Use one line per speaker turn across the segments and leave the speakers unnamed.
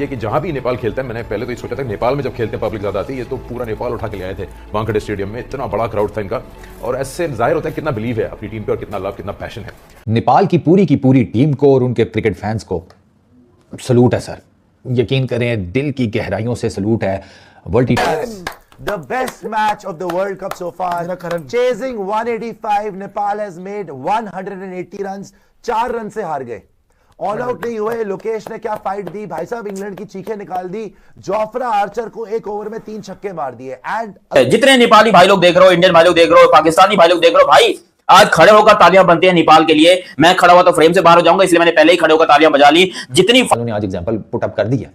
बात यह कि जहां भी नेपाल खेलता है, मैंने पहले तो ये सोचा था नेपाल में जब खेलते हैं पब्लिक ज्यादा आती है, ये तो पूरा नेपाल उठा के ले आए थे वानखेड़े स्टेडियम में, इतना बड़ा क्राउड था इनका, और ऐसे जाहिर होता है कितना बिलीव है अपनी टीम पे और कितना लव, कितना पैशन है।
नेपाल की पूरी टीम को और उनके क्रिकेट फैंस को सलूट है सर, यकीन करें दिल की गहराइयों से सलूट है। World
The best match of the World Cup so far. Chasing 185, Nepal has made 180 runs. 4 run से हार गए, ऑल आउट नहीं हुए। लोकेश ने क्या फाइट दी भाई साहब, इंग्लैंड की चीखें निकाल दी। जोफ्रा आर्चर को एक ओवर में 3 छक्के मार दिए। एंड
जितने नेपाली भाई लोग देख रहे हो, इंडियन भाई लोग देख रहे हो, पाकिस्तानी भाई लोग देख रहे हो, भाई आज खड़े होकर तालियां बनते हैं नेपाल के लिए। मैं खड़ा हुआ तो फ्रेम से बाहर हो जाऊंगा, इसलिए मैंने पहले ही खड़े होकर तालियां बजा ली। जितनी
ने आज एग्जांपल पुट अप कर दी है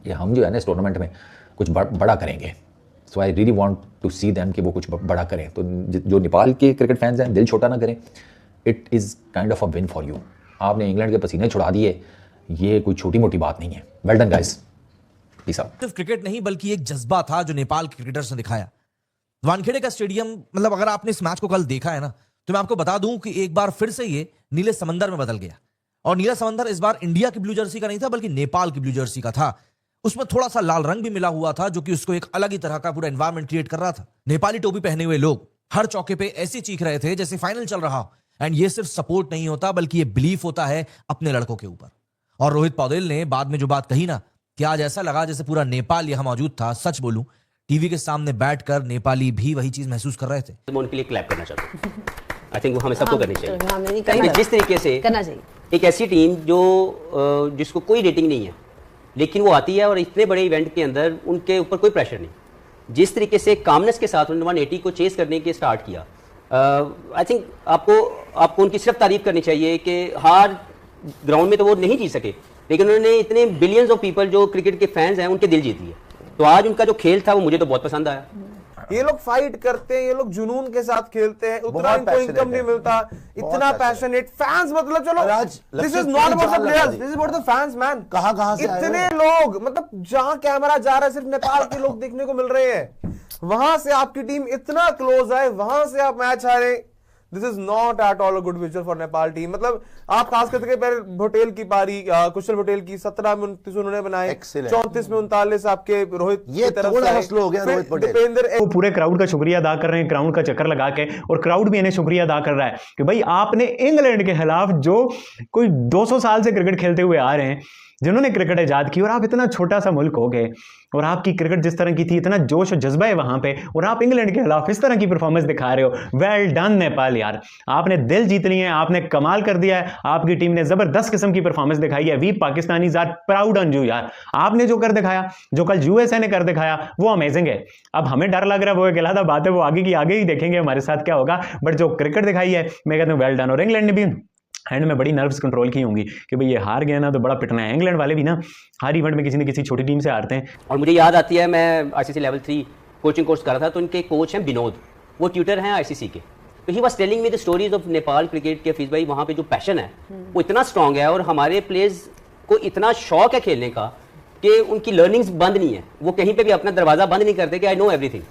कि हम जो है ना इस टूर्नामेंट में कुछ बड़ा करेंगे। So I really want to see them कि वो कुछ बड़ा करें। तो जो नेपाल के क्रिकेट फैंस हैं, दिल छोटा ना करें। It is kind of a win for you. आपने इंग्लैंड के पसीने छुड़ा दिए, ये कोई छोटी मोटी बात नहीं है। Well done guys. Peace out.
सिर्फ क्रिकेट नहीं बल्कि एक जज्बा था जो नेपाल के क्रिकेटर्स ने दिखाया। वानखेड़े का स्टेडियम, मतलब अगर आपने इस मैच को कल देखा है ना, तो मैं आपको बता दूं कि एक बार फिर से ये नीले समंदर में बदल गया। और नीला समंदर इस बार इंडिया की ब्लू जर्सी का नहीं था, बल्कि नेपाल की ब्लू जर्सी का था। उसमें थोड़ा सा लाल रंग भी मिला हुआ था, जो कि उसको एक अलग ही तरह का पूरा एनवायरनमेंट क्रिएट कर रहा था। नेपाली टोपी पहने हुए लोग हर चौके पे ऐसे चीख रहे थे जैसे फाइनल चल रहा हो। एंड ये सिर्फ सपोर्ट नहीं होता, बल्कि ये बिलीफ होता है अपने लड़कों के ऊपर। और रोहित पौडेल ने बाद में जो बात कही ना, कि आज ऐसा लगा जैसे पूरा नेपाल यहां मौजूद था। सच बोलूं, टीवी के सामने बैठकर नेपाली भी वही चीज महसूस कर रहे थे।
मैं उनके लिए क्लैप करना चाहता हूं। आई थिंक वो हमें सबको करनी चाहिए। जिस तरीके से करना चाहिए, एक ऐसी टीम जो जिसको कोई रेटिंग नहीं है, लेकिन वो आती है और इतने बड़े इवेंट के अंदर उनके ऊपर कोई प्रेशर नहीं। जिस तरीके से कामनेस के साथ उन्होंने 180 को चेस करने के स्टार्ट किया, आई थिंक आपको उनकी सिर्फ तारीफ करनी चाहिए कि हार ग्राउंड में तो वो नहीं जीत सके, लेकिन उन्होंने इतने बिलियंस ऑफ पीपल जो क्रिकेट के फैंस हैं उनके दिल जीत लिए। तो आज उनका जो खेल था वो मुझे तो बहुत पसंद आया।
ये लोग फाइट करते हैं, ये लोग जुनून के साथ खेलते हैं, उतना इनको इनकम नहीं मिलता, इतना पैशनेट फैंस। मतलब चलो, this is not about the players, this is about the fans man. कहां से इतने लोग, मतलब जहां कैमरा जा रहा है सिर्फ नेपाल के लोग देखने को मिल रहे हैं, वहां से आपकी टीम इतना क्लोज है, वहां से आप मैच हारे। This is not at all a good visual for Nepal team. मतलब आप खास करके भोटेल की पारी, कुशल भोटेल की 17 में 29 उन्होंने बनाए, 34 में 39 आपके रोहित
ये थोड़ा स्लो हो गया। रोहित पटेल
वो पूरे क्राउड का शुक्रिया अदा कर रहे हैं, ग्राउंड का चक्कर लगा के, और क्राउड भी इन्हें शुक्रिया अदा कर रहा है कि भाई आपने इंग्लैंड के खिलाफ जो कोई 200 साल से क्रिकेट खेलते हुए आ रहे हैं, जिन्होंने क्रिकेट आजाद की, और आप इतना छोटा सा मुल्क हो गए, और आपकी क्रिकेट जिस तरह की थी, इतना जोश और जज्बा है वहां पे, और आप इंग्लैंड के खिलाफ इस तरह की परफॉर्मेंस दिखा रहे हो। वेल डन नेपाल यार, आपने दिल जीत लिए हैं, आपने कमाल कर दिया है। आपकी टीम ने जबरदस्त किस्म की परफॉर्मेंस दिखाई है। We Pakistanis are proud on you यार। आपने जो कर दिखाया, जो कल यूएसए ने कर दिखाया, वो अमेजिंग है। अब हमें डर लग रहा है, वो एक अलग बात है, वो आगे की आगे ही देखेंगे हमारे साथ क्या होगा। बट जो क्रिकेट दिखाई है, मैं कहता हूँ वेल डन। और इंग्लैंड ने भी एंड में बड़ी नर्व्स कंट्रोल की होंगी कि भाई ये हार गया ना तो बड़ा पिटना है। इंग्लैंड वाले भी ना हर इवेंट में किसी न किसी छोटी टीम से हारते हैं।
और मुझे याद आती है, मैं आईसीसी लेवल 3 कोचिंग कोर्स कर रहा था, तो उनके कोच हैं विनोद, वो ट्यूटर हैं आईसीसी के। तो he was telling me the stories of Nepal cricket के। फीस भाई, वहाँ पे जो पैशन है वो इतना स्ट्रॉन्ग है, और हमारे प्लेयर्स को इतना शौक है खेलने का कि उनकी लर्निंग्स बंद नहीं है। वो कहीं पे भी अपना दरवाजा बंद नहीं करते कि आई नो एवरीथिंग।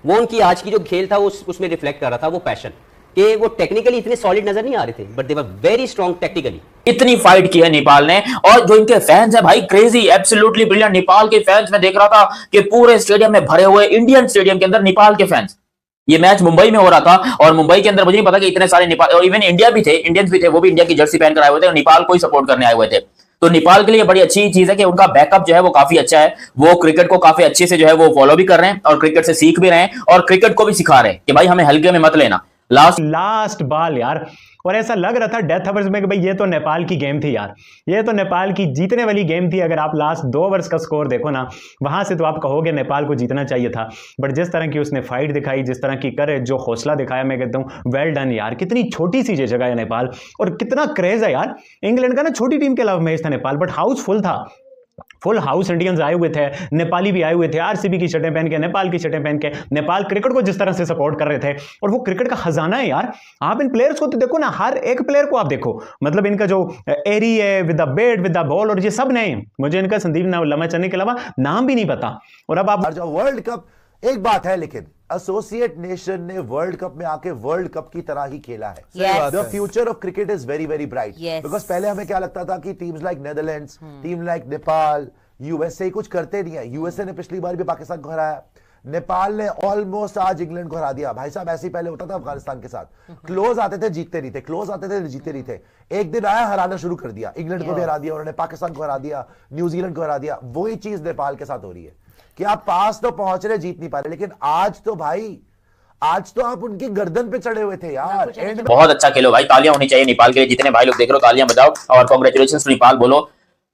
वो उनकी आज की जो खेल था उसमें रिफ्लेक्ट कर रहा था, वो पैशन कि वो टेक्निकली इतने सॉलिड नजर नहीं आ रहे थे, but they were very strong technically. इतनी फाइट की है नेपाल ने, और जो इनके फैंस हैं भाई, क्रेजी, एब्सोल्युटली ब्रिलियंट। नेपाल के फैंस मैं देख रहा था कि पूरे स्टेडियम में भरे हुए, इंडियन स्टेडियम के अंदर नेपाल के फैंस। ये मैच मुंबई में हो रहा था, और मुंबई के अंदर मुझे नहीं पता कि इतने सारे नेपाल, और इवन इंडिया भी थे, इंडियंस भी थे, वो भी इंडिया की जर्सी पहन कर आए हुए थे और नेपाल को ही सपोर्ट करने आए हुए थे। तो नेपाल के लिए बड़ी अच्छी चीज है कि उनका बैकअप जो है वो काफी अच्छा है। वो क्रिकेट को काफी अच्छे से जो है वो फॉलो भी कर रहे हैं, और क्रिकेट से सीख भी रहे हैं, और क्रिकेट को भी सिखा रहे हैं कि भाई हमें हल्के में मत लेना।
लास्ट बॉल यार, और ऐसा लग रहा था डेथ ओवर्स में कि भाई ये तो नेपाल की गेम थी यार, ये तो नेपाल की जीतने वाली गेम थी। अगर आप लास्ट 2 ओवर्स का स्कोर देखो ना, वहां से तो आप कहोगे नेपाल को जीतना चाहिए था। बट जिस तरह की उसने फाइट दिखाई, जिस तरह की करेज, जो हौसला दिखाया, मैं कहता हूँ वेल डन यार। कितनी छोटी सी जगह है नेपाल, और कितना क्रेज है यार। इंग्लैंड का ना छोटी टीम के अलावा मैच था नेपाल, बट हाउसफुल था, फुल हाउस। इंडियंस आए हुए थे, नेपाली भी आए हुए थे, आरसीबी की शर्टें पहन के, नेपाल की शर्टें पहन के। नेपाल क्रिकेट को जिस तरह से सपोर्ट कर रहे थे, और वो क्रिकेट का खजाना है यार। आप इन प्लेयर्स को तो देखो ना, हर एक प्लेयर को आप देखो, मतलब इनका जो एरी है with the bat with the ball, और ये सब नए, मुझे इनका संदीप लम्हा चन्ने के अलावा नाम भी नहीं पता। और अब आप
वर्ल्ड कप, एक बात है लेकिन एसोसिएट नेशन ने वर्ल्ड कप में आके वर्ल्ड कप की तरह ही खेला है। The future of cricket is very very bright, because पहले हमें क्या लगता था कि teams like Netherlands, team like Nepal, USA कुछ करते नहीं है। यूएसए ने पिछली बार भी पाकिस्तान को हराया, नेपाल ने ऑलमोस्ट आज इंग्लैंड को हरा दिया। भाई साहब ऐसे ही पहले होता था अफगानिस्तान के साथ, क्लोज आते थे जीतते नहीं थे, क्लोज आते थे जीतते नहीं थे। एक दिन आया हराना शुरू कर दिया, इंग्लैंड को भी हरा दिया उन्होंने, पाकिस्तान को हरा दिया, न्यूजीलैंड को हरा दिया। वही चीज नेपाल के साथ हो रही है कि आप पास तो पहुंच रहे, जीत नहीं पा रहे, लेकिन आज तो भाई आज तो आप उनकी गर्दन पे चढ़े हुए थे यार।
बहुत अच्छा खेलो भाई, तालियां होनी चाहिए नेपाल के लिए। जितने भाई लोग देख रहे हो तालियां बजाओ और कांग्रेचुलेशंस नेपाल बोलो।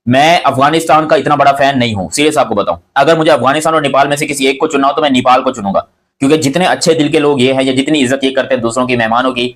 मैं अफगानिस्तान का इतना बड़ा फैन नहीं हूं, सीरियस आपको बताऊं। अगर मुझे अफगानिस्तान और नेपाल में से किसी एक को चुनना हो तो मैं नेपाल को चुनूंगा, क्योंकि जितने अच्छे दिल के लोग ये हैं या जितनी इज्जत ये करते हैं दूसरों की, मेहमानों की,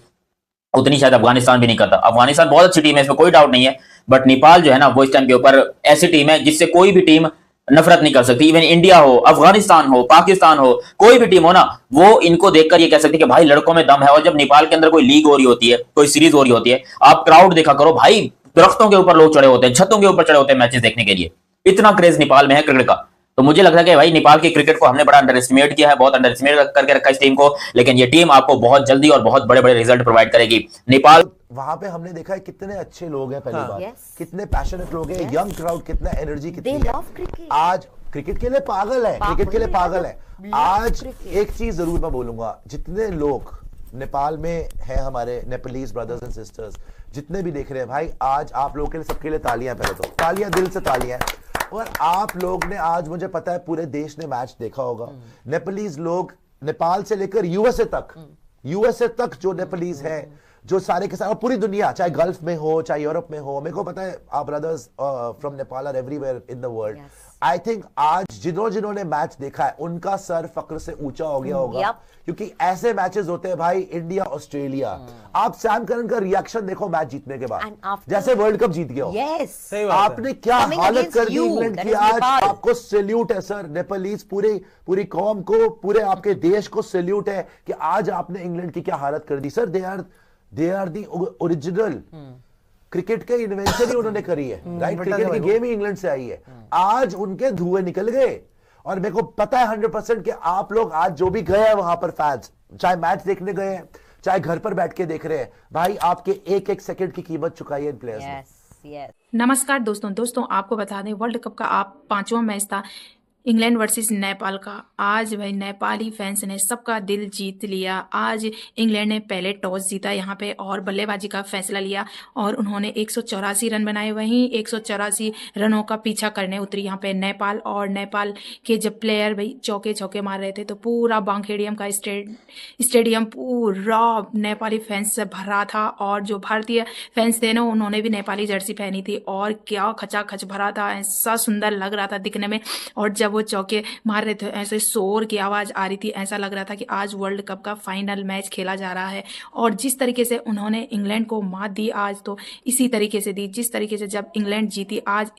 उतनी शायद अफगानिस्तान भी नहीं करता। अफगानिस्तान बहुत अच्छी टीम है, इसमें कोई डाउट नहीं है, बट नेपाल जो है ना वो इस टाइम के ऊपर ऐसी टीम है जिससे कोई भी टीम नफरत नहीं कर सकती। इवन इंडिया हो, अफगानिस्तान हो, पाकिस्तान हो, कोई भी टीम हो ना, वो इनको देखकर ये कह सकती है कि भाई लड़कों में दम है। और जब नेपाल के अंदर कोई लीग हो रही होती है, कोई सीरीज हो रही होती है, आप क्राउड देखा करो भाई, दरख्तों के ऊपर लोग चढ़े होते हैं, छतों के ऊपर चढ़े होते हैं मैचेस देखने के लिए। इतना क्रेज नेपाल में है क्रिकेट का। तो मुझे लगता है कि भाई नेपाल की क्रिकेट को हमने बड़ा अंडर एस्टिमेट किया है, बहुत अंडर एस्टिमेट करके रखा इस टीम को, लेकिन ये टीम आपको बहुत जल्दी और बहुत बड़े बड़े रिजल्ट प्रोवाइड करेगी। नेपाल
वहां पे हमने देखा है कितने अच्छे लोग हैं, पहली बार कितने पैशनेट लोग हैं, यंग क्राउड, कितना एनर्जी, कितनी है। आज क्रिकेट के लिए पागल है, क्रिकेट के लिए पागल है। आज एक चीज जरूर मैं बोलूंगा, जितने लोग नेपाल में है, हमारे नेपालीज ब्रदर्स एंड सिस्टर्स जितने भी देख रहे हैं भाई, आज आप लोगों के लिए, सबके लिए तालियां, पहले तो तालियां, दिल से तालियां। और आप लोग ने आज, मुझे पता है पूरे देश ने मैच देखा होगा। नेपालीज लोग नेपाल से लेकर यूएसए तक जो नेपालीज हैं, जो सारे के सारे, पूरी दुनिया, चाहे गल्फ में हो, चाहे यूरोप में हो, मेरे को पता है आप brothers from Nepal are everywhere in the world. I think आज जिन्होंने मैच देखा है उनका सर फक्र से ऊंचा हो गया होगा, क्योंकि ऐसे मैचेस होते हैं भाई, इंडिया ऑस्ट्रेलिया। आप सैम करन का रिएक्शन देखो मैच जीतने के बाद, जैसे वर्ल्ड कप जीत गया हो। आपने क्या हालत कर दी इंग्लैंड की, आज आपको सैल्यूट है सर। नेपालीज पूरी कौम को, पूरे आपके देश को सैल्यूट है कि आज आपने इंग्लैंड की क्या हालत कर दी sir. They are the original cricket के इन्वेंशन ही उन्होंने करी है, राइट। क्रिकेट की गेम ही इंग्लैंड से आई है। आज उनके धुएं निकल गए, और मेरे को पता है 100% कि आप लोग आज जो भी गए हैं वहां पर, फैंस चाहे मैच देखने गए हैं, चाहे घर पर बैठ के देख रहे हैं, भाई आपके एक एक सेकंड की कीमत चुकाई है इन प्लेयर्स ने।
नमस्कार दोस्तों आपको बता दें, वर्ल्ड कप का आप 5वां मैच था इंग्लैंड वर्सेस नेपाल का। आज भाई नेपाली फैंस ने सबका दिल जीत लिया। आज इंग्लैंड ने पहले टॉस जीता यहाँ पे और बल्लेबाजी का फैसला लिया, और उन्होंने 184 रन बनाए। वहीं 184 रनों का पीछा करने उतरी यहाँ पे नेपाल, और नेपाल के जब प्लेयर भाई चौके मार रहे थे तो पूरा वानखेड़े का स्टेडियम पूरा नेपाली फैंस से भरा था। और जो भारतीय फैंस थे ना, उन्होंने भी नेपाली जर्सी पहनी थी, और क्या खचाखच भरा था, ऐसा सुंदर लग रहा था दिखने में। और जब वो चौके मार रहे थे, ऐसे शोर की आवाज आ रही थी, ऐसा लग रहा था कि आज वर्ल्ड कप का फाइनल मैच खेला जा रहा है। और जिस तरीके से उन्होंने इंग्लैंड को मात दी आज, तो इसी तरीके से दी जिस तरीके से जब इंग्लैंड जीती। आज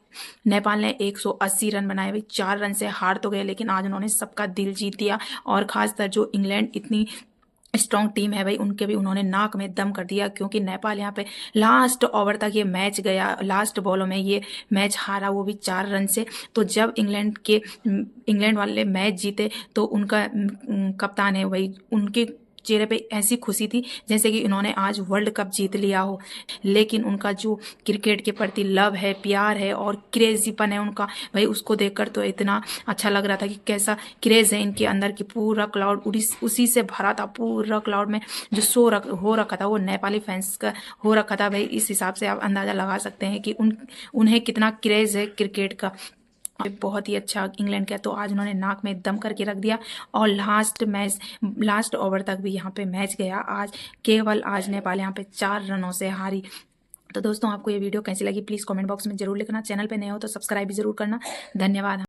नेपाल ने 180 रन बनाए, भाई 4 रन से हार तो गए, लेकिन आज उन्होंने सबका दिल जीत दिया। और खासकर जो इंग्लैंड इतनी स्ट्रॉन्ग टीम है भाई, उनके भी उन्होंने नाक में दम कर दिया, क्योंकि नेपाल यहाँ पे लास्ट ओवर तक ये मैच गया, लास्ट बॉलों में ये मैच हारा, वो भी 4 रन से। तो जब इंग्लैंड वाले मैच जीते तो उनका कप्तान है भाई, उनके चेहरे पे ऐसी खुशी थी जैसे कि इन्होंने आज वर्ल्ड कप जीत लिया हो। लेकिन उनका जो क्रिकेट के प्रति लव है, प्यार है और क्रेजीपन है उनका, भाई उसको देखकर तो इतना अच्छा लग रहा था कि कैसा क्रेज है इनके अंदर, कि पूरा क्लाउड उसी से भरा था। पूरा क्लाउड में जो शो हो रखा था वो नेपाली फैंस का हो रखा था। भाई इस हिसाब से आप अंदाजा लगा सकते हैं कि उन्हें कितना क्रेज है क्रिकेट का। बहुत ही अच्छा इंग्लैंड का, तो आज उन्होंने नाक में दम करके रख दिया। और लास्ट ओवर तक भी यहाँ पे मैच गया। आज केवल नेपाल यहाँ पे 4 रनों से हारी। तो दोस्तों आपको ये वीडियो कैसी लगी प्लीज़ कमेंट बॉक्स में जरूर लिखना। चैनल पे नए हो तो सब्सक्राइब भी जरूर करना। धन्यवाद।